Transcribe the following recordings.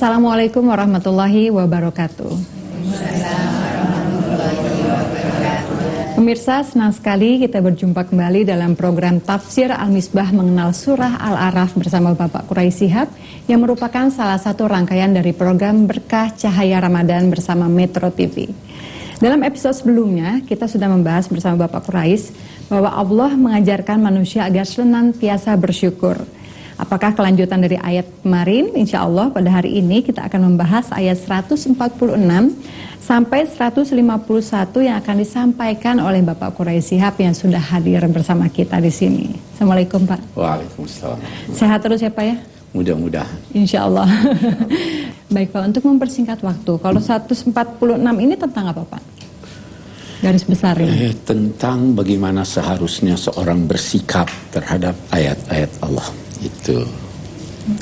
Assalamualaikum warahmatullahi wabarakatuh. Pemirsa, senang sekali kita berjumpa kembali dalam program Tafsir Al-Misbah mengenal Surah Al-A'raf bersama Bapak Quraisy Shihab yang merupakan salah satu rangkaian dari program Berkah Cahaya Ramadan bersama Metro TV. Dalam episode sebelumnya, kita sudah membahas bersama Bapak Quraisy bahwa Allah mengajarkan manusia agar senantiasa bersyukur. Apakah kelanjutan dari ayat kemarin? Insya Allah pada hari ini kita akan membahas ayat 146 sampai 151 yang akan disampaikan oleh Bapak Quraisy Shihab yang sudah hadir bersama kita di sini. Assalamualaikum Pak. Waalaikumsalam. Sehat terus ya Pak ya? Mudah-mudahan. Insya Allah. Baik Pak, untuk mempersingkat waktu, kalau 146 ini tentang apa Pak? Garis besar ini. Tentang bagaimana seharusnya seorang bersikap terhadap ayat-ayat Allah. Itu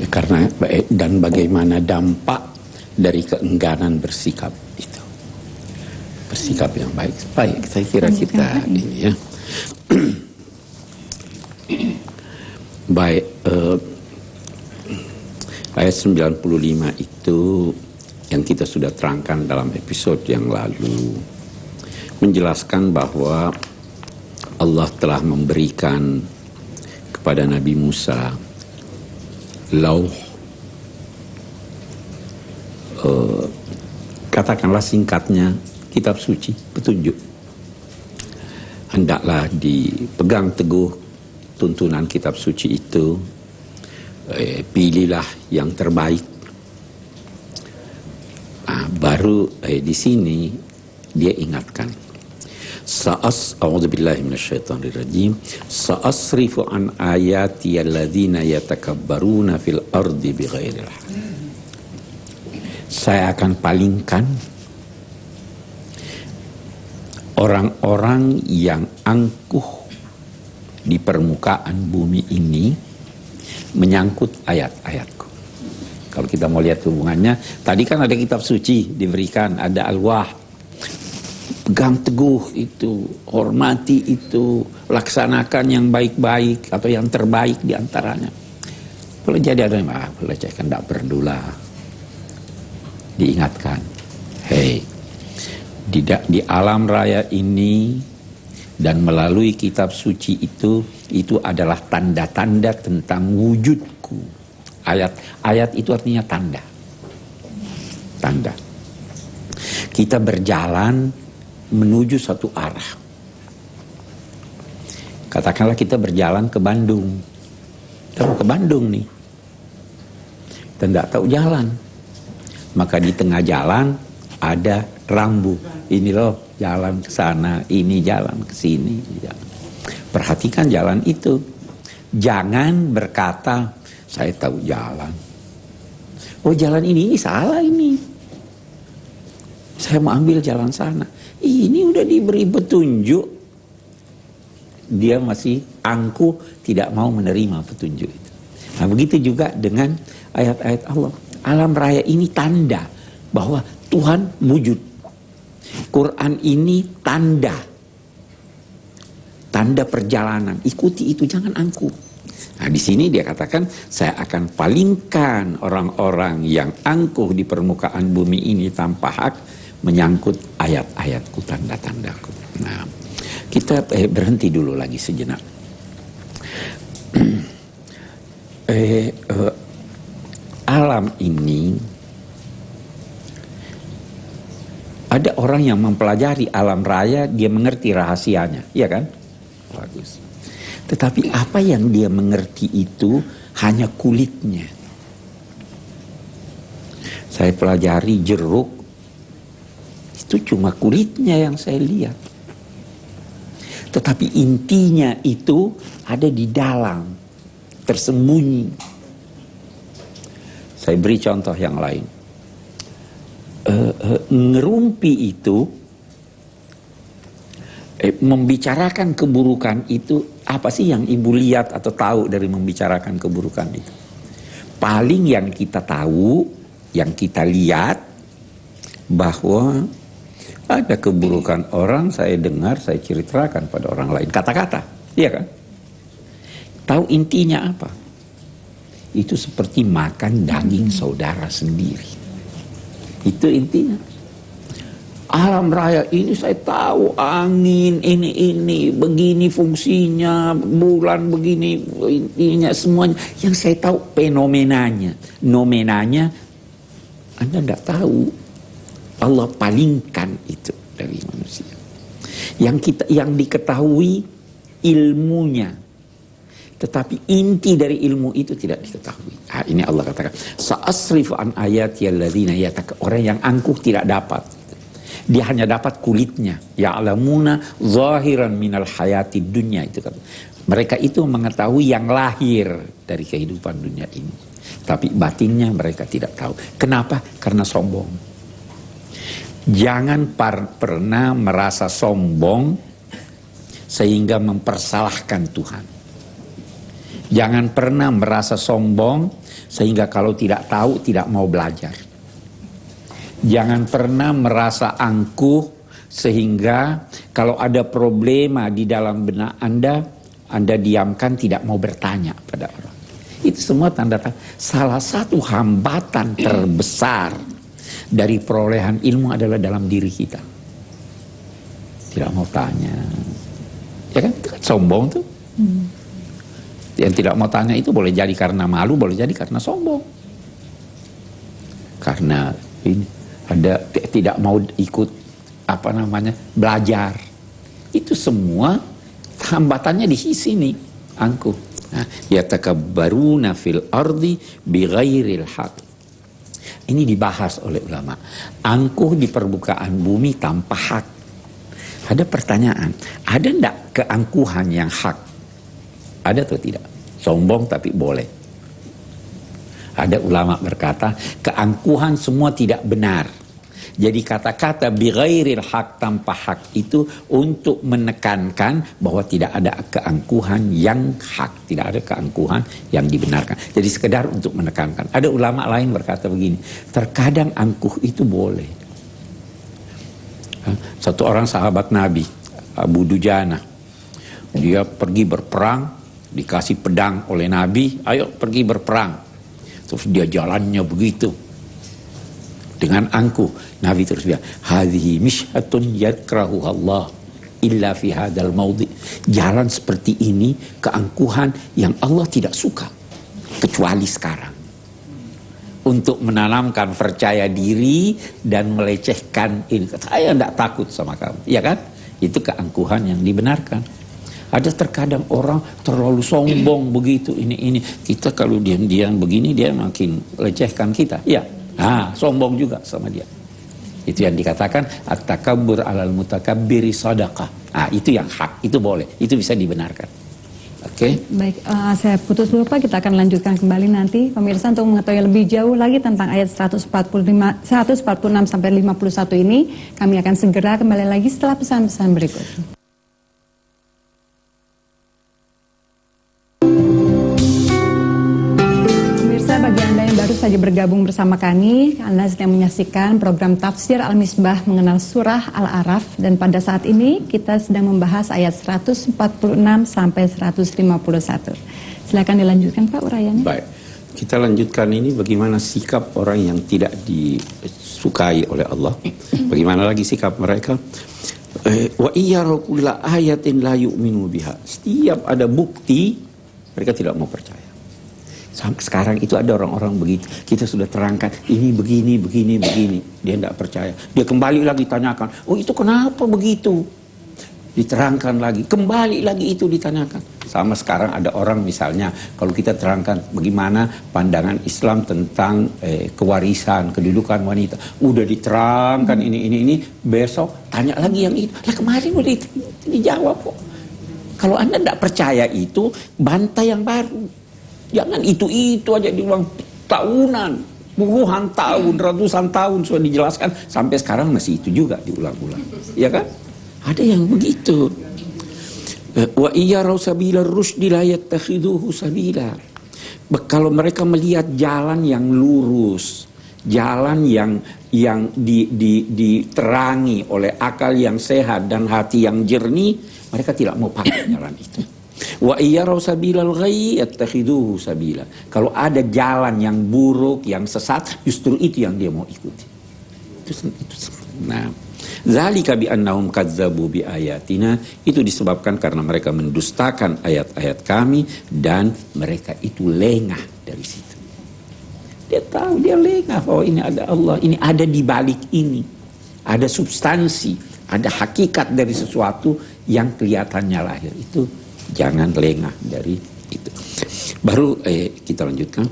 karena dan bagaimana dampak dari keengganan bersikap itu, bersikap yang baik saya kira kita ini ya baik. Ayat 95 itu yang kita sudah terangkan dalam episode yang lalu menjelaskan bahwa Allah telah memberikan kepada Nabi Musa lauh, katakanlah singkatnya kitab suci, petunjuk. Hendaklah dipegang teguh tuntunan kitab suci itu, pilihlah yang terbaik. Baru di sini dia ingatkan, a'udzubillahi minasyaitonirrajim, sa'asrifu an ayati alladzina yatakabbaruna fil ardi bighairil haq. Saya akan palingkan orang-orang yang angkuh di permukaan bumi ini menyangkut ayat-ayatku. Kalau kita mau lihat hubungannya, tadi kan ada kitab suci diberikan, ada al-wah. Pegang teguh itu, hormati itu, laksanakan yang baik-baik atau yang terbaik diantaranya. Boleh jadi ada yang melecehkan, tidak perlulah. Diingatkan, hei, di alam raya ini dan melalui kitab suci itu adalah tanda-tanda tentang wujudku. Ayat itu artinya tanda. Tanda. Kita berjalan menuju satu arah. Katakanlah kita berjalan ke Bandung. Kita mau ke Bandung nih. Kita tidak tahu jalan. Maka di tengah jalan ada rambu. Ini loh jalan ke sana, ini jalan ke sini. Perhatikan jalan itu. Jangan berkata, saya tahu jalan. Oh jalan ini salah ini. Saya mau ambil jalan sana. Ini udah diberi petunjuk. Dia masih angkuh, tidak mau menerima petunjuk itu. Nah begitu juga dengan ayat-ayat Allah. Alam raya ini tanda bahwa Tuhan wujud. Quran ini tanda. Tanda perjalanan. Ikuti itu, jangan angkuh. Nah di sini dia katakan, saya akan palingkan orang-orang yang angkuh di permukaan bumi ini tanpa hak, menyangkut ayat-ayatku, tanda-tandaku. Nah, kita berhenti dulu lagi sejenak. Alam ini, ada orang yang mempelajari alam raya, dia mengerti rahasianya, iya kan? Bagus. Tetapi apa yang dia mengerti itu hanya kulitnya. Saya pelajari jeruk, itu cuma kulitnya yang saya lihat. Tetapi intinya itu ada di dalam, tersembunyi. Saya beri contoh yang lain. Ngerumpi itu, membicarakan keburukan itu, apa sih yang ibu lihat atau tahu dari membicarakan keburukan itu? Paling yang kita tahu, yang kita lihat, bahwa ada keburukan orang, saya dengar, saya ceritakan pada orang lain. Kata-kata, iya kan? Tahu intinya apa? itu seperti makan daging saudara sendiri. Itu intinya. Alam raya ini saya tahu angin ini begini fungsinya, bulan begini intinya semuanya. Yang saya tahu fenomenanya, nomenanya Anda tidak tahu. Allah palingkan itu dari manusia. Yang diketahui ilmunya, tetapi inti dari ilmu itu tidak diketahui. Ini Allah katakan, sa'asrifu an ayati alladzina yataka, orang yang angkuh tidak dapat. Dia hanya dapat kulitnya. Ya'lamuna zahiran minal hayati dunya, itu kan. Mereka itu mengetahui yang lahir dari kehidupan dunia ini, tapi batinnya mereka tidak tahu. Kenapa? Karena sombong. Jangan pernah merasa sombong sehingga mempersalahkan Tuhan. Jangan pernah merasa sombong sehingga kalau tidak tahu tidak mau belajar. Jangan pernah merasa angkuh sehingga kalau ada problema di dalam benak Anda diamkan, tidak mau bertanya pada orang. Itu semua tanda-tanda. Salah satu hambatan terbesar dari perolehan ilmu adalah dalam diri kita. Tidak mau tanya. Ya kan? Itu kan sombong tuh. Yang tidak mau tanya itu boleh jadi karena malu, boleh jadi karena sombong. Karena ini tidak mau ikut belajar. Itu semua hambatannya di sini, angkuh. Yatakabbaruna fil ardi bighairil haq. Ini dibahas oleh ulama. Angkuh di permukaan bumi tanpa hak. Ada pertanyaan, ada enggak keangkuhan yang hak? Ada atau tidak? Sombong tapi boleh. Ada ulama berkata, keangkuhan semua tidak benar. Jadi kata-kata bighairil haq, tanpa hak, itu untuk menekankan bahwa tidak ada keangkuhan yang hak, tidak ada keangkuhan yang dibenarkan. Jadi sekedar untuk menekankan. Ada ulama lain berkata begini, terkadang angkuh itu boleh. Satu orang sahabat Nabi, Abu Dujana, dia pergi berperang, dikasih pedang oleh Nabi, ayo pergi berperang. Terus dia jalannya begitu dengan angkuh. Nabi terus bilang, hadhihi mishatun yakrahu Allah illa fi hadzal maudhi. Jalan seperti ini keangkuhan yang Allah tidak suka kecuali sekarang. Untuk menanamkan percaya diri dan melecehkan ini. Saya tidak takut sama kamu, ya kan? Itu keangkuhan yang dibenarkan. Ada terkadang orang terlalu sombong begitu ini. Kita kalau diam-diam begini dia makin lecehkan kita. Ya, sombong juga sama dia. Itu yang dikatakan at-takabbur 'alal mutakabbiri shadaqah. Itu yang hak, itu boleh, itu bisa dibenarkan. Oke. Baik, saya putus dulu Pak, kita akan lanjutkan kembali nanti pemirsa untuk mengetahui lebih jauh lagi tentang ayat 146 sampai 51 ini. Kami akan segera kembali lagi setelah pesan-pesan berikut. Baru saja bergabung bersama kami, Anda sedang menyaksikan program Tafsir Al-Misbah mengenal surah Al-A'raf, dan pada saat ini kita sedang membahas ayat 146 sampai 151. Silakan dilanjutkan Pak uraiannya. Baik, kita lanjutkan ini bagaimana sikap orang yang tidak disukai oleh Allah. Bagaimana lagi sikap mereka? Wa iyyaraw kulla ayatin la yu'minu biha. Setiap ada bukti mereka tidak mau percaya. Sampai sekarang itu ada orang-orang begitu. Kita sudah terangkan ini begini. Dia tidak percaya. Dia kembali lagi tanyakan, oh itu kenapa begitu? Diterangkan lagi, kembali lagi itu ditanyakan. Sama sekarang ada orang misalnya, kalau kita terangkan bagaimana pandangan Islam tentang kewarisan, kedudukan wanita. Udah diterangkan ini. Besok tanya lagi yang itu. Lah kemarin udah dijawab kok. Kalau Anda tidak percaya itu, bantai yang baru. Jangan itu aja diulang tahunan, puluhan tahun, ratusan tahun sudah dijelaskan, sampai sekarang masih itu juga diulang-ulang. Ya kan? Ada yang begitu. Wa iyyaraw sabilar rusdi la yattakhiduhu sabila. Kalau mereka melihat jalan yang lurus, jalan yang diterangi oleh akal yang sehat dan hati yang jernih, mereka tidak mau pakai jalan itu. Wa iyaraw sabilal ghayy yattakhiduhu sabila. Kalau ada jalan yang buruk, yang sesat, justru itu yang dia mau ikuti. Nah, zalika bi annahum kadzdzabu bi ayatina, itu disebabkan karena mereka mendustakan ayat-ayat kami dan mereka itu lengah dari situ. Dia tahu, dia lengah bahwa ini ada Allah, ini ada di balik ini. Ada substansi, ada hakikat dari sesuatu yang kelihatannya lahir. Itu jangan lengah dari itu. Baru kita lanjutkan.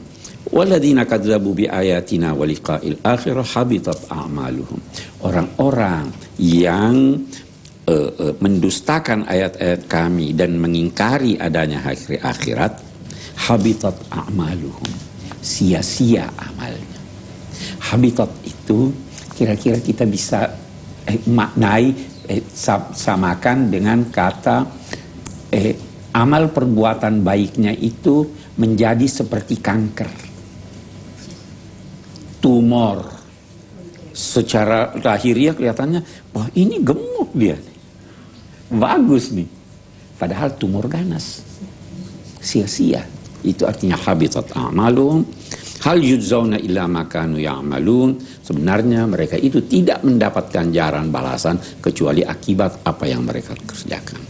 Walladzina kadzdzabu bi ayatina wa liqa'il akhirah habitat a'maluhum. Orang-orang yang mendustakan ayat-ayat kami dan mengingkari adanya hari akhirat, habitat a'maluhum. Sia-sia amalnya. Habitat itu kira-kira kita bisa maknai samakan dengan kata amal perbuatan baiknya itu menjadi seperti kanker, tumor. Secara lahiriah kelihatannya, wah ini gemuk dia, bagus nih. Padahal tumor ganas, sia-sia. Itu artinya habitat a'malum. Hal yujzauna illa ma kanu ya'malun. Sebenarnya mereka itu tidak mendapatkan ganjaran balasan kecuali akibat apa yang mereka kerjakan.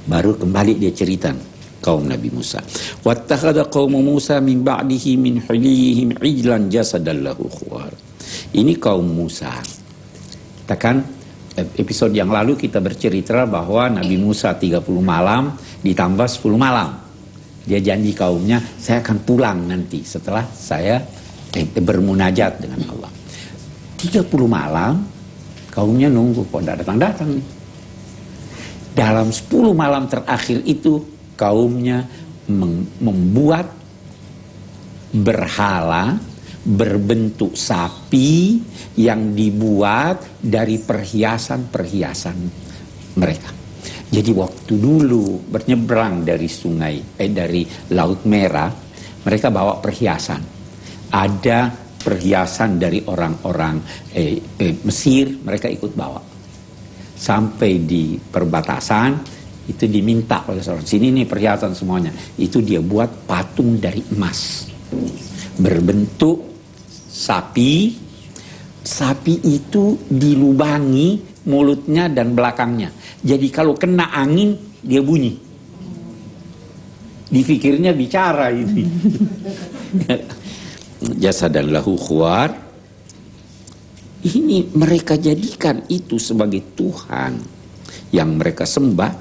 Baru kembali dia cerita kaum Nabi Musa. Wattakhadha qaumu Musa min ba'dihi min huliyihim ijlan jasadan lahu khuwar. Ini kaum Musa. Kita kan episode yang lalu kita bercerita bahwa Nabi Musa 30 malam ditambah 10 malam. Dia janji kaumnya, saya akan pulang nanti setelah saya bermunajat dengan Allah. 30 malam kaumnya nunggu, kok tidak datang-datang nih. Dalam 10 malam terakhir itu kaumnya membuat berhala berbentuk sapi yang dibuat dari perhiasan-perhiasan mereka. Jadi waktu dulu bernyebrang dari dari Laut Merah, mereka bawa perhiasan. Ada perhiasan dari orang-orang Mesir, mereka ikut bawa. Sampai di perbatasan, itu diminta oleh seorang, sini nih perhiasan semuanya. Itu dia buat patung dari emas. Berbentuk sapi. Sapi itu dilubangi mulutnya dan belakangnya. Jadi kalau kena angin, dia bunyi. Dipikirnya bicara itu. Jasadan lahu khuwar. Ini mereka jadikan itu sebagai Tuhan yang mereka sembah.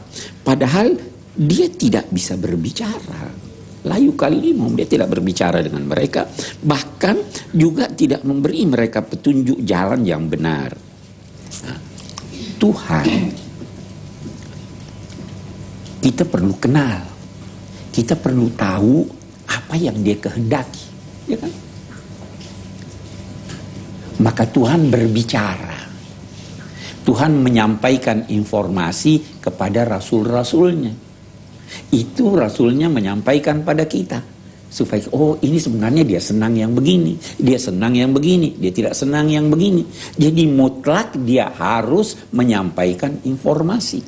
Padahal dia tidak bisa berbicara. Layu kalimum, dia tidak berbicara dengan mereka. Bahkan juga tidak memberi mereka petunjuk jalan yang benar. Nah, Tuhan kita perlu kenal, kita perlu tahu apa yang dia kehendaki, ya kan? Maka Tuhan berbicara, Tuhan menyampaikan informasi kepada rasul-rasulnya. Itu rasulnya menyampaikan pada kita supaya oh ini sebenarnya dia senang yang begini, dia senang yang begini, dia tidak senang yang begini. Jadi mutlak dia harus menyampaikan informasi.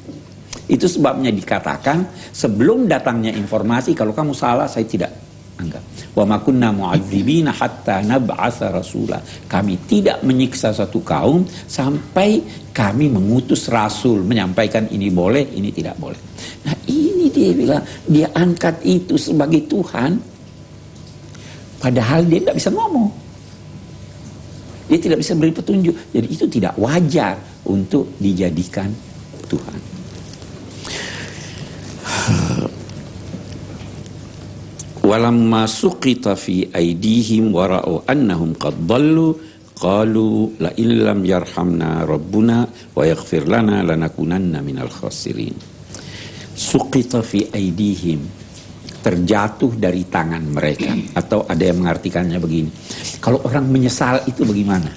Itu sebabnya dikatakan sebelum datangnya informasi, kalau kamu salah saya tidak anggap. Wa ma kunna mu'adzibina hatta nab'atsa rasula. Kami tidak menyiksa satu kaum sampai kami mengutus rasul menyampaikan ini boleh, ini tidak boleh. Nah, ini dia bilang, dia angkat itu sebagai Tuhan padahal dia tidak bisa ngomong. Dia tidak bisa beri petunjuk. Jadi itu tidak wajar untuk dijadikan Tuhan. Walamma suqita fi aidihim wa ra'u annahum qad dallu qalu la illam yarhamna rabbuna wa yaghfir lana lanakunanna minal khasirin. Suqita fi aidihim, terjatuh dari tangan mereka. Atau ada yang mengartikannya begini, kalau orang menyesal itu bagaimana?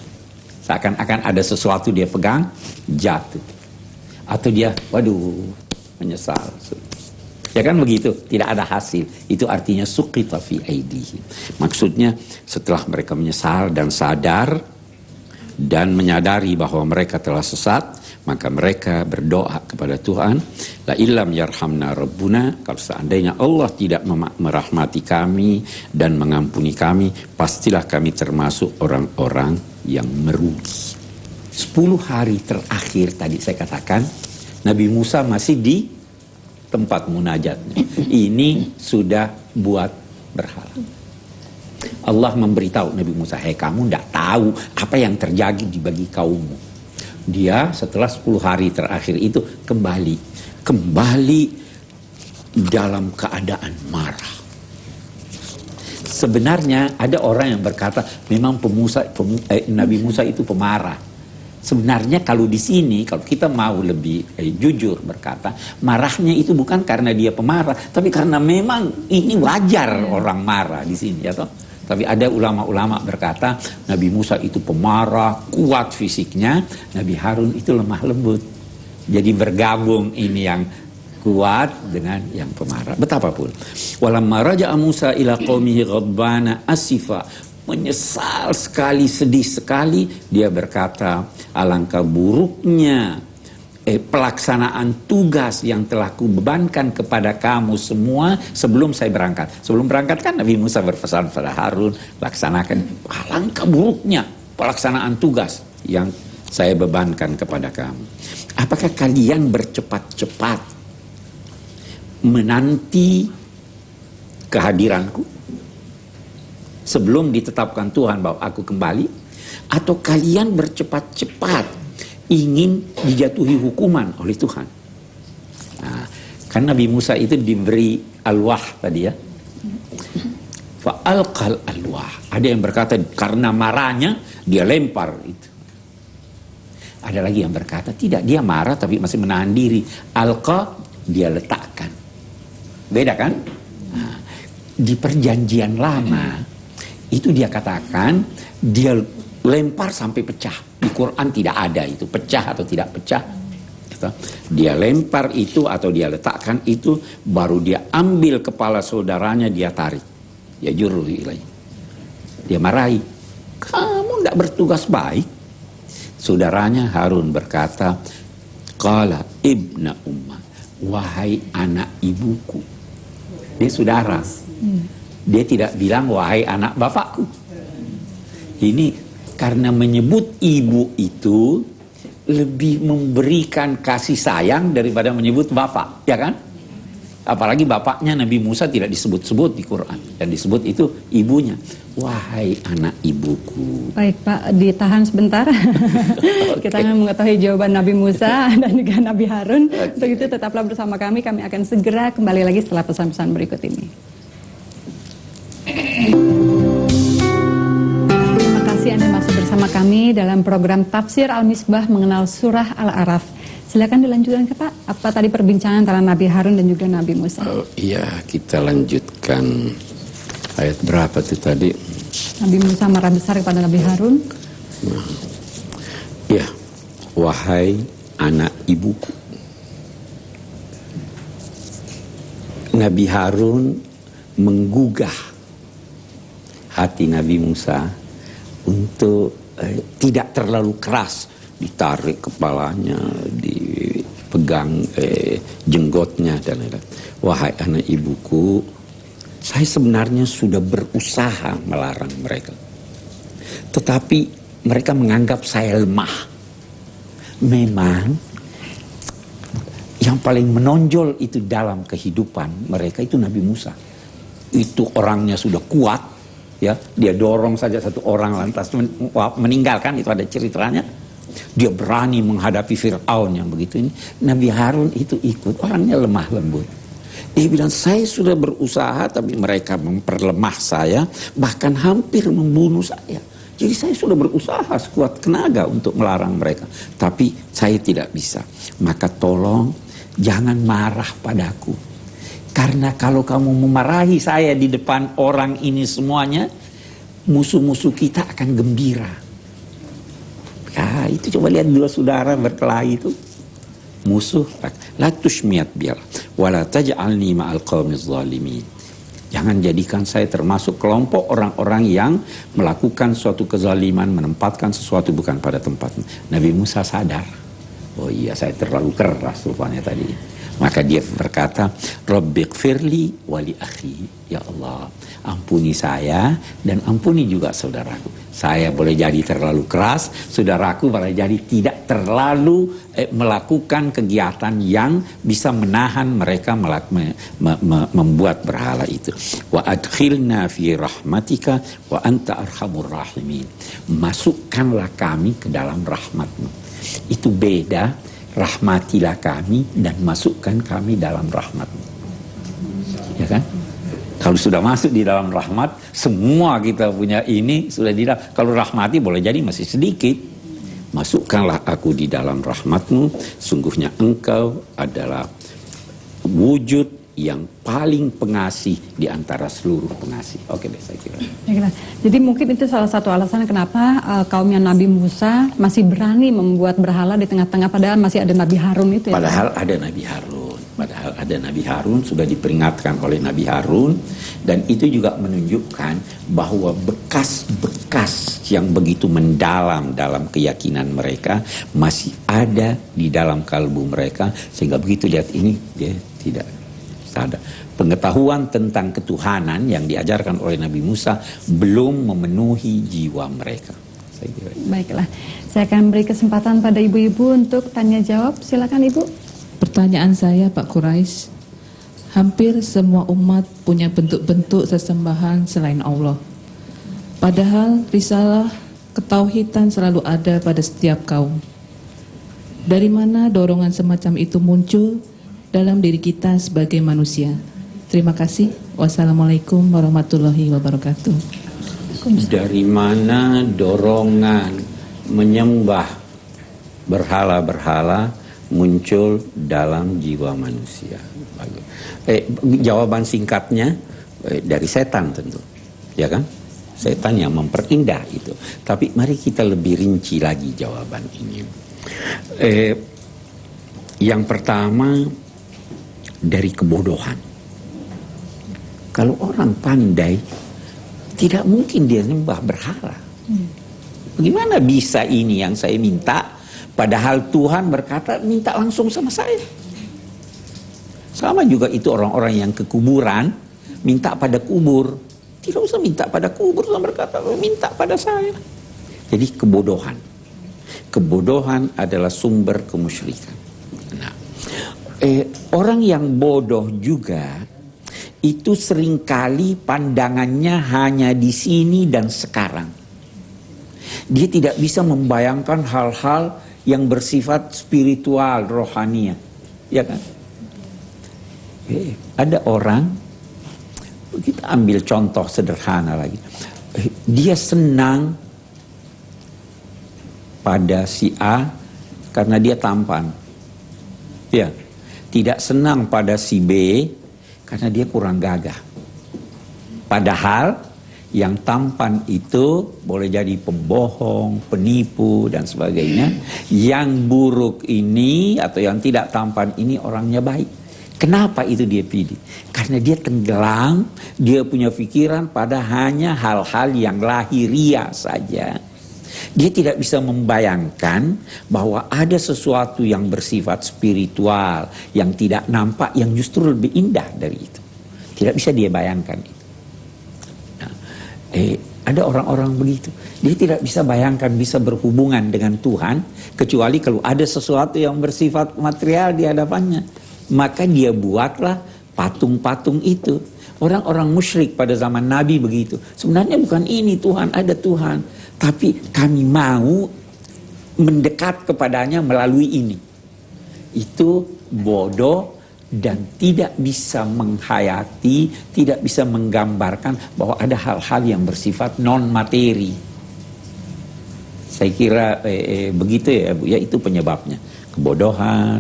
Seakan-akan ada sesuatu dia pegang, jatuh. Atau dia, waduh, menyesal. Ya kan begitu, tidak ada hasil. Itu artinya suqita fi aidihim. Maksudnya setelah mereka menyesal dan sadar dan menyadari bahwa mereka telah sesat, Maka mereka berdoa kepada Tuhan, la illam yarhamna rabbuna, kalau seandainya Allah tidak merahmati kami dan mengampuni kami, pastilah kami termasuk orang-orang yang merugi. 10 hari terakhir tadi saya katakan, Nabi Musa masih di tempat munajatnya. Ini sudah buat berhala. Allah memberitahu Nabi Musa, hei kamu tidak tahu apa yang terjadi di bagi kaummu. Dia setelah 10 hari terakhir itu kembali dalam keadaan marah. Sebenarnya ada orang yang berkata memang Nabi Musa itu pemarah. Sebenarnya kalau di sini, kalau kita mau lebih jujur berkata, marahnya itu bukan karena dia pemarah, tapi karena memang ini wajar orang marah di sini, ya toh. Tapi ada ulama-ulama berkata Nabi Musa itu pemarah, kuat fisiknya, Nabi Harun itu lemah lembut. Jadi bergabung ini yang kuat dengan yang pemarah. Betapapun. Walamma raja'a Musa ila qaumihi ghadbana asifa, menyesal sekali, sedih sekali, dia berkata, alangkah buruknya pelaksanaan tugas yang telah kubebankan kepada kamu semua sebelum saya berangkat. Sebelum berangkat kan Nabi Musa berpesan pada Harun, laksanakan. Alangkah buruknya pelaksanaan tugas yang saya bebankan kepada kamu. Apakah kalian bercepat-cepat menanti kehadiranku sebelum ditetapkan Tuhan bahwa aku kembali? Atau kalian bercepat-cepat ingin dijatuhi hukuman oleh Tuhan? Nah, kan Nabi Musa itu diberi alwah tadi ya. Fa'alqal alwah. Ada yang berkata karena marahnya dia lempar itu. Ada lagi yang berkata tidak, dia marah tapi masih menahan diri. Alqa, dia letakkan. Beda kan? Nah, di perjanjian lama itu dia katakan dia lempar sampai pecah. Di Quran tidak ada itu, pecah atau tidak pecah. Dia lempar itu atau dia letakkan itu, baru dia ambil kepala saudaranya, dia tarik. Ya juruhi ilai. Dia marahi. Kamu tidak bertugas baik. Saudaranya Harun berkata, qala ibna umma, wahai anak ibuku. Dia saudara. Dia tidak bilang wahai anak bapakku. Ini karena menyebut ibu itu lebih memberikan kasih sayang daripada menyebut bapak, ya kan? Apalagi bapaknya Nabi Musa tidak disebut-sebut di Quran, dan disebut itu ibunya. Wahai anak ibuku. Baik Pak, ditahan sebentar. Kita akan mengetahui jawaban Nabi Musa dan juga Nabi Harun. Untuk itu tetaplah bersama kami akan segera kembali lagi setelah pesan-pesan berikut ini. Anda masih bersama kami dalam program Tafsir Al-Misbah mengenal surah Al-Araf. Silakan dilanjutkan ke Pak. Apa tadi perbincangan antara Nabi Harun dan juga Nabi Musa? Iya, kita lanjutkan ayat berapa itu tadi? Nabi Musa marah besar kepada Nabi Harun. Ya, wahai anak ibuku. Nabi Harun menggugah hati Nabi Musa untuk tidak terlalu keras, ditarik kepalanya, dipegang jenggotnya dan lain-lain. Wahai anak ibuku, saya sebenarnya sudah berusaha melarang mereka, tetapi mereka menganggap saya lemah. Memang yang paling menonjol itu dalam kehidupan mereka itu Nabi Musa. Itu orangnya sudah kuat. Ya, dia dorong saja satu orang lantas meninggalkan, itu ada ceritanya. Dia berani menghadapi Fir'aun yang begitu ini. Nabi Harun itu ikut, orangnya lemah lembut. Dia bilang, saya sudah berusaha tapi mereka memperlemah saya, bahkan hampir membunuh saya. Jadi saya sudah berusaha sekuat tenaga untuk melarang mereka, tapi saya tidak bisa. Maka tolong jangan marah padaku. Karena kalau kamu memarahi saya di depan orang ini semuanya, musuh-musuh kita akan gembira. Ya, itu coba lihat dua saudara berkelahi itu. Musuh, la tushmiyat bil wala taj'alni ma'al qaumiz zalimin. Jangan jadikan saya termasuk kelompok orang-orang yang melakukan suatu kezaliman, menempatkan sesuatu bukan pada tempatnya. Nabi Musa sadar Oh iya, saya terlalu keras rupanya tadi. Maka dia berkata, Rabbighfirli wali akhi. Ya Allah, ampuni saya dan ampuni juga saudaraku. Saya boleh jadi terlalu keras, saudaraku boleh jadi tidak terlalu melakukan kegiatan yang bisa menahan mereka membuat berhala itu. Wa adkhilna fi rahmatika wa anta arhamur rahimin. Masukkanlah kami ke dalam rahmatmu. Itu beda, rahmatilah kami dan masukkan kami dalam rahmatmu. Ya kan? Kalau sudah masuk di dalam rahmat, semua kita punya ini sudah di dalam. Kalau rahmati boleh jadi masih sedikit. Masukkanlah aku di dalam rahmatmu, sungguhnya engkau adalah wujud yang paling pengasih di antara seluruh pengasih. Oke deh, saya kira. Jadi mungkin itu salah satu alasan kenapa kaumnya Nabi Musa masih berani membuat berhala di tengah-tengah, padahal masih ada Nabi Harun itu ya. Padahal ada Nabi Harun, sudah diperingatkan oleh Nabi Harun, dan itu juga menunjukkan bahwa bekas-bekas yang begitu mendalam dalam keyakinan mereka masih ada di dalam kalbu mereka, sehingga begitu lihat ini dia tidak sadar. Pengetahuan tentang ketuhanan yang diajarkan oleh Nabi Musa belum memenuhi jiwa mereka. Baiklah, saya akan beri kesempatan pada ibu-ibu untuk tanya jawab. Silakan Ibu. Pertanyaan saya Pak Quraisy, hampir semua umat punya bentuk-bentuk sesembahan selain Allah. Padahal risalah ketauhidan selalu ada pada setiap kaum. Dari mana dorongan semacam itu muncul dalam diri kita sebagai manusia? Terima kasih. Wassalamualaikum warahmatullahi wabarakatuh. Dari mana dorongan menyembah berhala-berhala muncul dalam jiwa manusia? Jawaban singkatnya dari setan tentu, ya kan? Setan yang memperindah itu. Tapi mari kita lebih rinci lagi jawaban ini. Yang pertama, dari kebodohan. Kalau orang pandai, tidak mungkin dia nyembah berhala. Bagaimana bisa ini yang saya minta, padahal Tuhan berkata minta langsung sama saya. Sama juga itu orang-orang yang ke kuburan, minta pada kubur. Tidak usah minta pada kubur, Tuhan berkata minta pada saya. Jadi kebodohan. Kebodohan adalah sumber kemusyrikan. Nah, orang yang bodoh juga itu seringkali pandangannya hanya di sini dan sekarang. Dia tidak bisa membayangkan hal-hal yang bersifat spiritual, rohania, ya kan? Ada orang, kita ambil contoh sederhana lagi. Dia senang pada si A karena dia tampan, ya. Tidak senang pada si B karena dia kurang gagah. Padahal yang tampan itu boleh jadi pembohong, penipu dan sebagainya. Yang buruk ini atau yang tidak tampan ini orangnya baik. Kenapa itu dia pilih? Karena dia tenggelam, dia punya pikiran pada hanya hal-hal yang lahiriah saja. Dia tidak bisa membayangkan bahwa ada sesuatu yang bersifat spiritual, yang tidak nampak, yang justru lebih indah dari itu. Tidak bisa dia bayangkan itu. Nah, ada orang-orang begitu. Dia tidak bisa bayangkan bisa berhubungan dengan Tuhan, kecuali kalau ada sesuatu yang bersifat material di hadapannya. Maka dia buatlah patung-patung itu. Orang-orang musyrik pada zaman Nabi begitu. Sebenarnya bukan ini Tuhan, ada Tuhan. Tapi kami mau mendekat kepadanya melalui ini. Itu bodoh dan tidak bisa menghayati, tidak bisa menggambarkan bahwa ada hal-hal yang bersifat non-materi. Saya kira begitu ya Bu, ya itu penyebabnya. Kebodohan,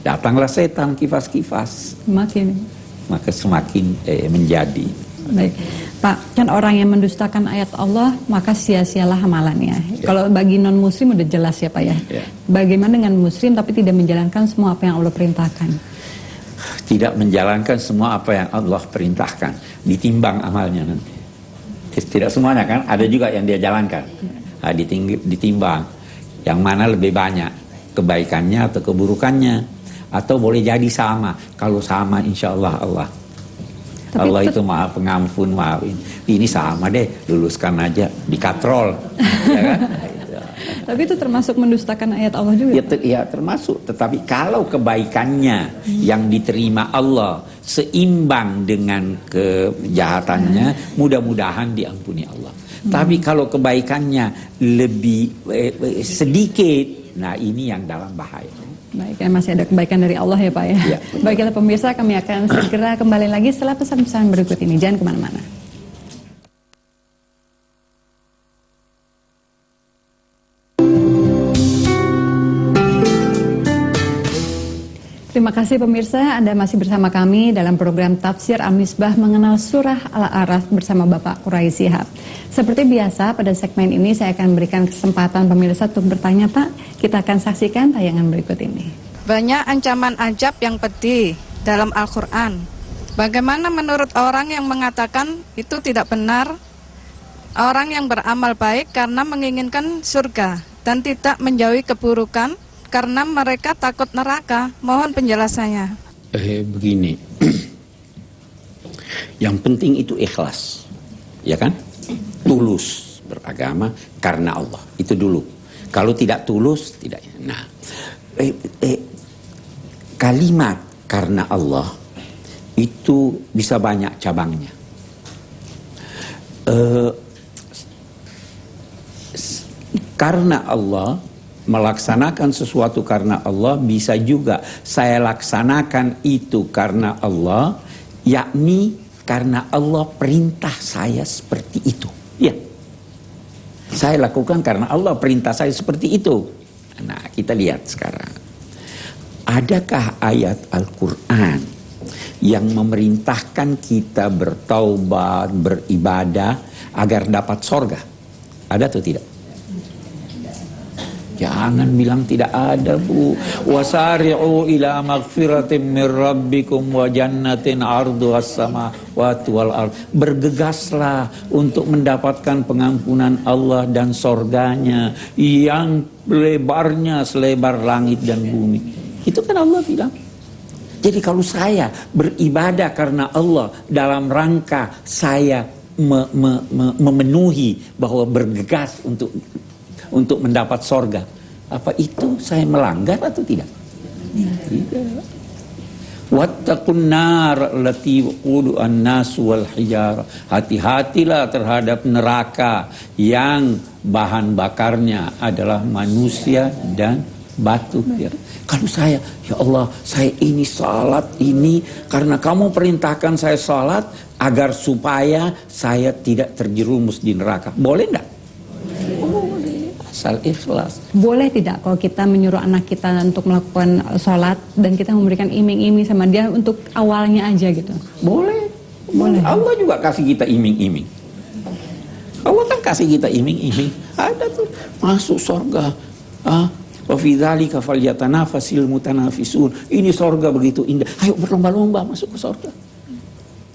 datanglah setan kifas-kifas. Maka semakin menjadi. Baik. Pak, kan orang yang mendustakan ayat Allah, maka sia-sialah amalannya. Ya. Kalau bagi non-muslim udah jelas ya Pak ya. Ya. Bagaimana dengan muslim tapi tidak menjalankan semua apa yang Allah perintahkan? Tidak menjalankan semua apa yang Allah perintahkan. Ditimbang amalnya nanti. Tidak semuanya kan, ada juga yang dia jalankan. Ditimbang. Yang mana lebih banyak. kebaikannya atau keburukannya, atau boleh jadi sama. Kalau sama, insya Allah Allah itu maaf pengampun, maafin. Ini sama deh, luluskan aja, dikatrol, ya kan? Tapi itu termasuk mendustakan ayat Allah juga. Ya termasuk. Tetapi kalau kebaikannya yang diterima Allah seimbang dengan kejahatannya, mudah-mudahan diampuni Allah. Tapi kalau kebaikannya lebih sedikit, nah ini yang dalam bahaya. Baik, ya, masih ada kebaikan dari Allah ya Pak ya. Ya, baiklah pemirsa, kami akan segera kembali lagi setelah pesan-pesan berikut ini. Jangan kemana-mana. Terima kasih pemirsa, Anda masih bersama kami dalam program Tafsir Al-Misbah mengenal surah Al-A'raf bersama Bapak Quraisy Shihab. Seperti biasa, pada segmen ini saya akan berikan kesempatan pemirsa untuk bertanya Pak. Kita akan saksikan tayangan berikut ini. Banyak ancaman ajab yang pedih dalam Al-Quran. Bagaimana menurut orang yang mengatakan itu tidak benar? Orang yang beramal baik karena menginginkan surga dan tidak menjauhi keburukan karena mereka takut neraka. Mohon penjelasannya. Begini, yang penting itu ikhlas, ya kan? Tulus beragama karena Allah, itu dulu. Kalau tidak tulus, tidak. Nah, kalimat karena Allah itu bisa banyak cabangnya. Karena Allah, melaksanakan sesuatu karena Allah, bisa juga saya laksanakan itu karena Allah, yakni karena Allah perintah saya seperti itu. Ya, saya lakukan karena Allah perintah saya seperti itu. Nah, kita lihat sekarang, adakah ayat Al-Quran yang memerintahkan kita bertaubat, beribadah agar dapat sorga? Ada atau tidak? Jangan bilang tidak ada, Bu. Wasari'u ila magfiratin min rabbikum wa jannatin arduhas samawati wal ard. Bergegaslah untuk mendapatkan pengampunan Allah dan sorganya yang lebarnya selebar langit dan bumi. Itu kan Allah bilang. Jadi kalau saya beribadah karena Allah dalam rangka saya memenuhi bahwa bergegas untuk mendapat sorga, apa itu saya melanggar atau tidak? Tidak. Wattaqun nar allati waquduha an-nas wal hijarah. Hati-hatilah terhadap neraka yang bahan bakarnya adalah manusia dan batu. Kalau saya, ya Allah, saya ini salat ini karena kamu perintahkan saya salat agar supaya saya tidak terjerumus di neraka. Boleh enggak? Asal ikhlas. Boleh tidak kalau kita menyuruh anak kita untuk melakukan sholat dan kita memberikan iming-iming sama dia untuk awalnya aja gitu? Boleh. Allah juga kasih kita iming-iming. Allah kan kasih kita iming-iming. Ada tuh masuk surga. Wa fi dzalika falyatanafasil mutanafisun. Ini surga begitu indah. Ayo berlomba-lomba masuk ke surga.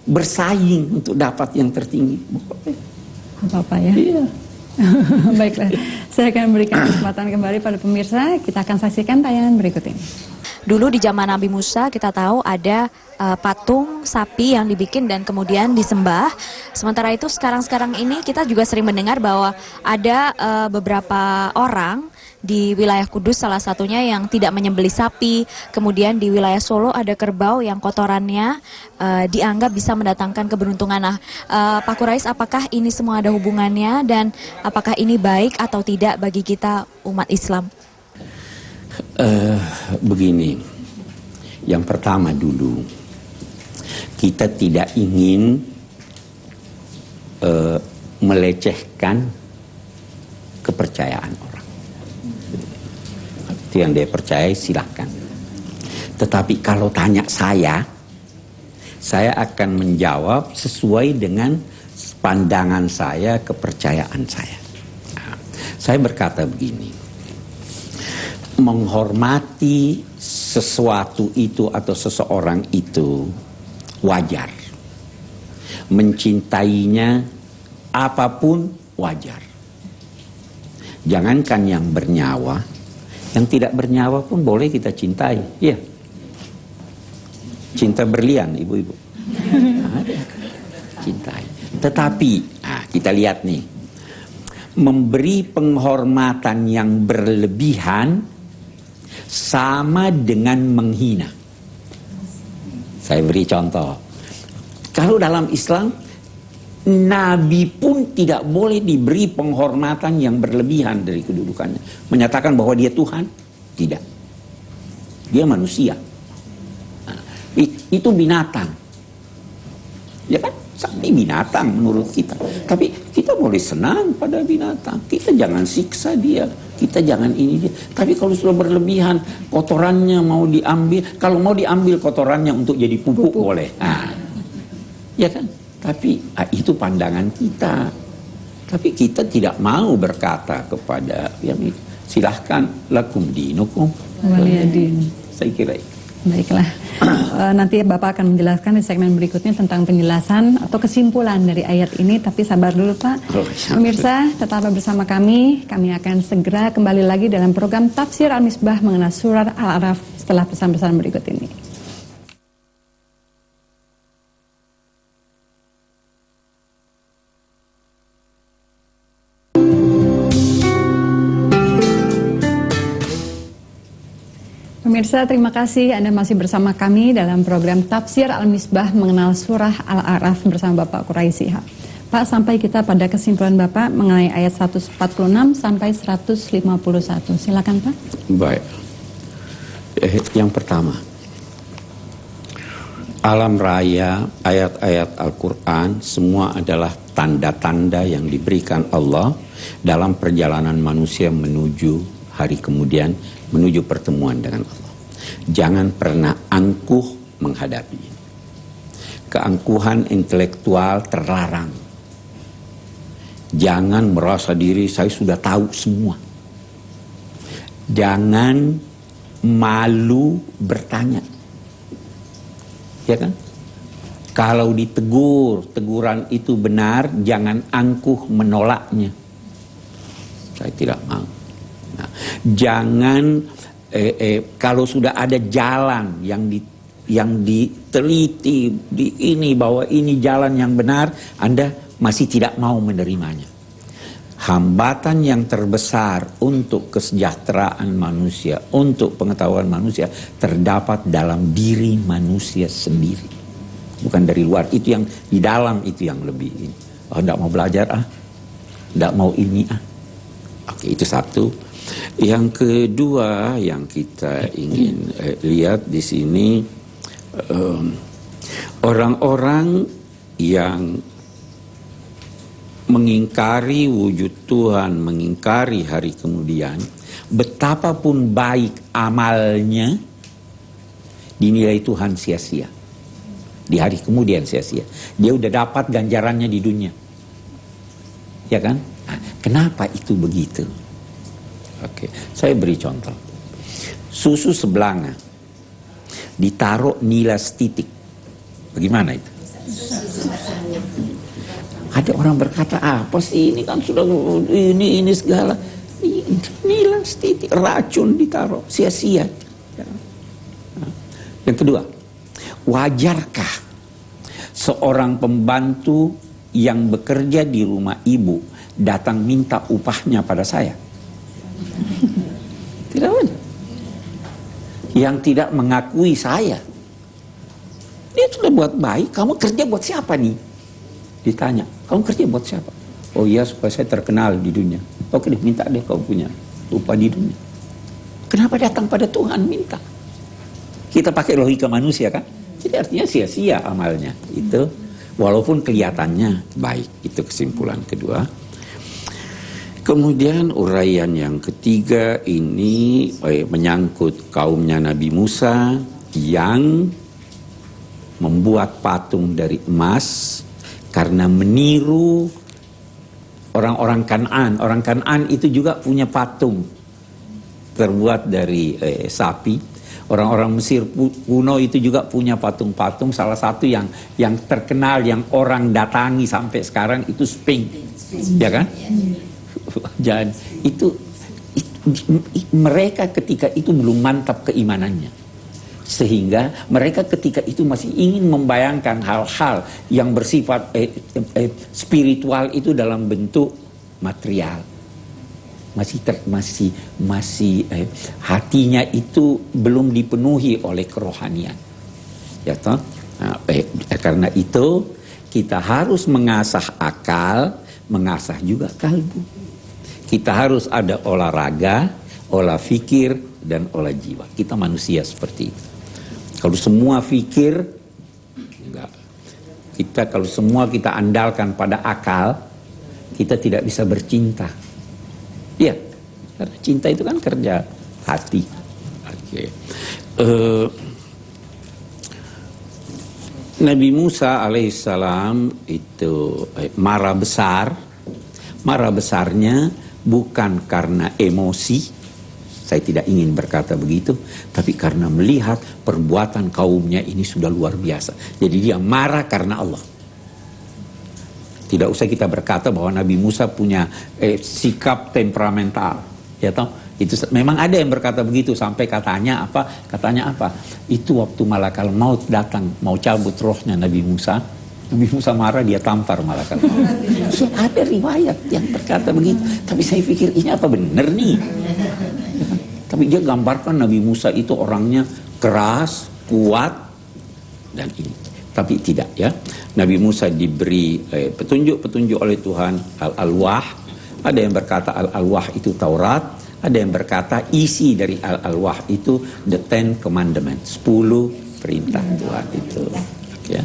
Bersaing untuk dapat yang tertinggi. Boleh. Apa-apa ya? Iya. Baiklah, saya akan memberikan kesempatan kembali pada pemirsa. Kita akan saksikan tayangan berikut ini. Dulu di zaman Nabi Musa kita tahu ada patung sapi yang dibikin dan kemudian disembah. Sementara itu sekarang ini kita juga sering mendengar bahwa ada beberapa orang di wilayah Kudus salah satunya yang tidak menyembelih sapi. Kemudian di wilayah Solo ada kerbau yang kotorannya dianggap bisa mendatangkan keberuntungan. Nah, Pak Quraisy, apakah ini semua ada hubungannya dan apakah ini baik atau tidak bagi kita umat Islam? Begini, yang pertama dulu, kita tidak ingin melecehkan kepercayaan orang. Itu yang dia percaya silahkan. Tetapi kalau tanya saya akan menjawab sesuai dengan pandangan saya, kepercayaan saya. Nah, saya berkata begini. Menghormati sesuatu itu atau seseorang itu wajar. Mencintainya apapun wajar. Jangankan yang bernyawa, Yang tidak bernyawa pun boleh kita cintai. Iya. Cinta berlian, ibu-ibu. Ada. Cintai. Tetapi, kita lihat nih. Memberi penghormatan yang berlebihan sama dengan menghina. Saya beri contoh. Kalau dalam Islam, Nabi pun tidak boleh diberi penghormatan yang berlebihan dari kedudukannya. Menyatakan bahwa dia Tuhan, tidak. Dia manusia. Nah, itu binatang. Ya kan? Sapi binatang menurut kita. Tapi kita boleh senang pada binatang. Kita jangan siksa dia. Kita jangan ini dia. Tapi kalau sudah berlebihan, kotorannya mau diambil. Kalau mau diambil kotorannya untuk jadi pupuk. Boleh. Nah, ya kan? Tapi itu pandangan kita. Tapi kita tidak mau berkata kepada yang itu. Silahkan lakum dinukum Waliyadin. Saya kira itu. Baiklah, nanti Bapak akan menjelaskan di segmen berikutnya tentang penjelasan atau kesimpulan dari ayat ini. Tapi sabar dulu Pak. Pemirsa, tetaplah bersama kami. Kami akan segera kembali lagi dalam program Tafsir Al-Misbah mengenai Surah Al-A'raf setelah pesan-pesan berikut ini. Pemirsa, terima kasih Anda masih bersama kami dalam program Tafsir Al-Misbah mengenal Surah Al-A'raf bersama Bapak Quraisy Shihab. Pak, sampai kita pada kesimpulan Bapak mengenai ayat 146 sampai 151. Silakan Pak. Baik. Yang pertama, alam raya, ayat-ayat Al-Quran semua adalah tanda-tanda yang diberikan Allah dalam perjalanan manusia menuju hari kemudian, menuju pertemuan dengan Allah. Jangan pernah angkuh menghadapi. Keangkuhan intelektual terlarang. Jangan merasa diri saya sudah tahu semua. Jangan malu bertanya. Ya kan? Kalau ditegur, teguran itu benar, jangan angkuh menolaknya. Saya tidak mau. Nah, jangan kalau sudah ada jalan yang diteliti di ini bahwa ini jalan yang benar, Anda masih tidak mau menerimanya. Hambatan yang terbesar untuk kesejahteraan manusia, untuk pengetahuan manusia terdapat dalam diri manusia sendiri, bukan dari luar. Itu yang di dalam itu yang lebih ini. Oh, tidak mau belajar tidak mau ini Oke, itu satu. Yang kedua yang kita ingin lihat di sini, orang-orang yang mengingkari wujud Tuhan, mengingkari hari kemudian, betapapun baik amalnya, dinilai Tuhan sia-sia. Di hari kemudian sia-sia. Dia udah dapat ganjarannya di dunia. Ya kan? Nah, kenapa itu begitu? Oke, saya beri contoh. Susu sebelanga ditaruh nilas titik. Bagaimana itu? Ada orang berkata, apa sih ini kan sudah ini segala. Nilas titik, racun ditaruh, sia-sia. Yang kedua, wajarkah seorang pembantu yang bekerja di rumah ibu datang minta upahnya pada saya? Tidak ada. Yang tidak mengakui saya, dia sudah buat baik. Kamu kerja buat siapa nih? Ditanya, kamu kerja buat siapa? Oh iya, supaya saya terkenal di dunia. Oke deh, minta deh kau punya upah di dunia. Kenapa datang pada Tuhan minta? Kita pakai logika manusia kan? Jadi artinya sia-sia amalnya. Itu walaupun kelihatannya baik. Itu kesimpulan kedua. Kemudian uraian yang ketiga ini menyangkut kaumnya Nabi Musa yang membuat patung dari emas karena meniru orang-orang Kan'an. Orang Kan'an itu juga punya patung terbuat dari sapi. Orang-orang Mesir kuno itu juga punya patung-patung. Salah satu yang terkenal yang orang datangi sampai sekarang itu Sphinx, ya kan? Dan itu mereka ketika itu belum mantap keimanannya, sehingga mereka ketika itu masih ingin membayangkan hal-hal yang bersifat spiritual itu dalam bentuk material. Masih hatinya itu belum dipenuhi oleh kerohanian, ya toh. Nah, karena itu kita harus mengasah akal, mengasah juga kalbu. Kita harus ada olahraga, olah fikir, dan olah jiwa. Kita manusia seperti itu. Kalau semua fikir, enggak. Kalau semua kita andalkan pada akal, kita tidak bisa bercinta. Iya, karena cinta itu kan kerja hati. Oke. Nabi Musa alaihissalam itu marah besar. Marah besarnya bukan karena emosi, saya tidak ingin berkata begitu, tapi karena melihat perbuatan kaumnya ini sudah luar biasa. Jadi dia marah karena Allah. Tidak usah kita berkata bahwa Nabi Musa punya sikap temperamental, ya toh. Itu memang ada yang berkata begitu, sampai katanya apa? Itu waktu malakal maut datang mau cabut rohnya Nabi Musa marah, dia tampar malakal maut. Ada riwayat yang berkata begitu, tapi saya pikir ini apa benar nih? Tapi dia gambarkan Nabi Musa itu orangnya keras, kuat, dan ini. Tapi tidak, ya. Nabi Musa diberi petunjuk-petunjuk oleh Tuhan, Al-Alwah. Ada yang berkata Al-Alwah itu Taurat, ada yang berkata isi dari Al-Alwah itu the 10 Commandments, 10 perintah Tuhan itu. Ya.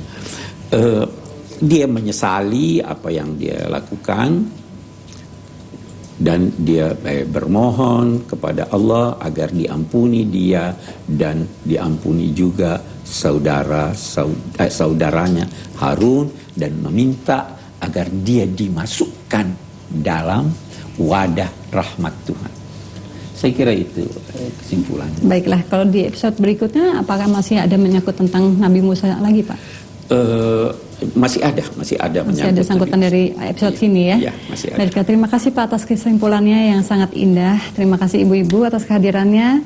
Dia menyesali apa yang dia lakukan, dan dia bermohon kepada Allah agar diampuni dia dan diampuni juga saudaranya Harun, dan meminta agar dia dimasukkan dalam wadah rahmat Tuhan. Saya kira itu kesimpulannya. Baiklah, kalau di episode berikutnya apakah masih ada menyangkut tentang Nabi Musa lagi, Pak? Masih ada sangkutan dari episode sini ya. Iya, masih ada. Baiklah, terima kasih Pak atas kesimpulannya yang sangat indah. Terima kasih Ibu-ibu atas kehadirannya.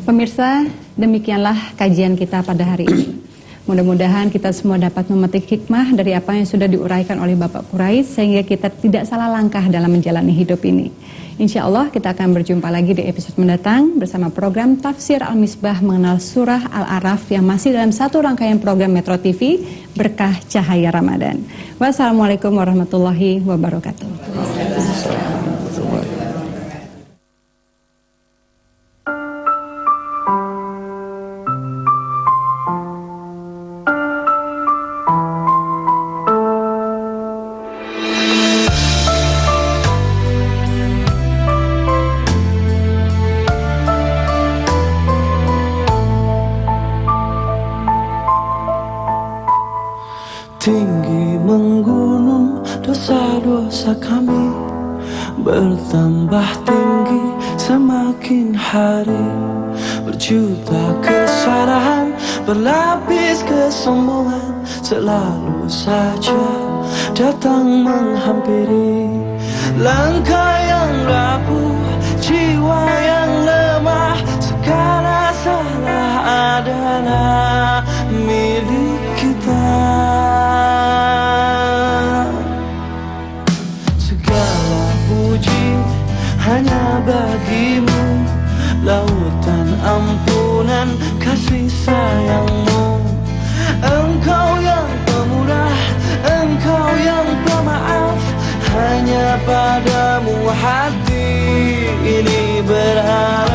Pemirsa, demikianlah kajian kita pada hari ini. Mudah-mudahan kita semua dapat memetik hikmah dari apa yang sudah diuraikan oleh Bapak Quraisy, sehingga kita tidak salah langkah dalam menjalani hidup ini. Insya Allah kita akan berjumpa lagi di episode mendatang bersama program Tafsir Al-Misbah mengenal surah Al-A'raf yang masih dalam satu rangkaian program Metro TV Berkah Cahaya Ramadan. Wassalamualaikum warahmatullahi wabarakatuh. Tinggi menggunung dosa-dosa kami, bertambah tinggi semakin hari. Berjuta kesalahan, berlapis kesombongan, selalu saja datang menghampiri. Langkah yang rapuh, jiwa yang lemah, segala salah adalah milik kita. Segala puji hanya bagimu, lautan ampunan kasih sayangmu. Engkau yang pemurah, engkau yang pemaaf, hanya padamu hati ini berharap.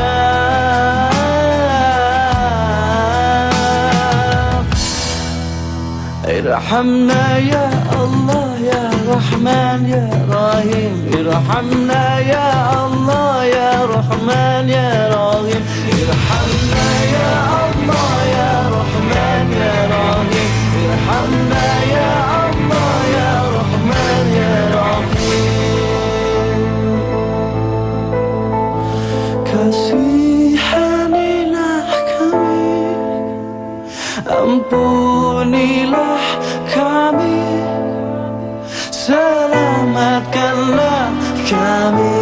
Irhamna ya Allah ya Rahman ya Rahim, irhamna ya Allah ya Rahman ya Rahim, irhamna ya Allah ya Rahman ya Rahim, irhamna ya Allah ya Rahman ya Rahim. Kasihanilah kami, ampunilah kami, selamatkanlah kami.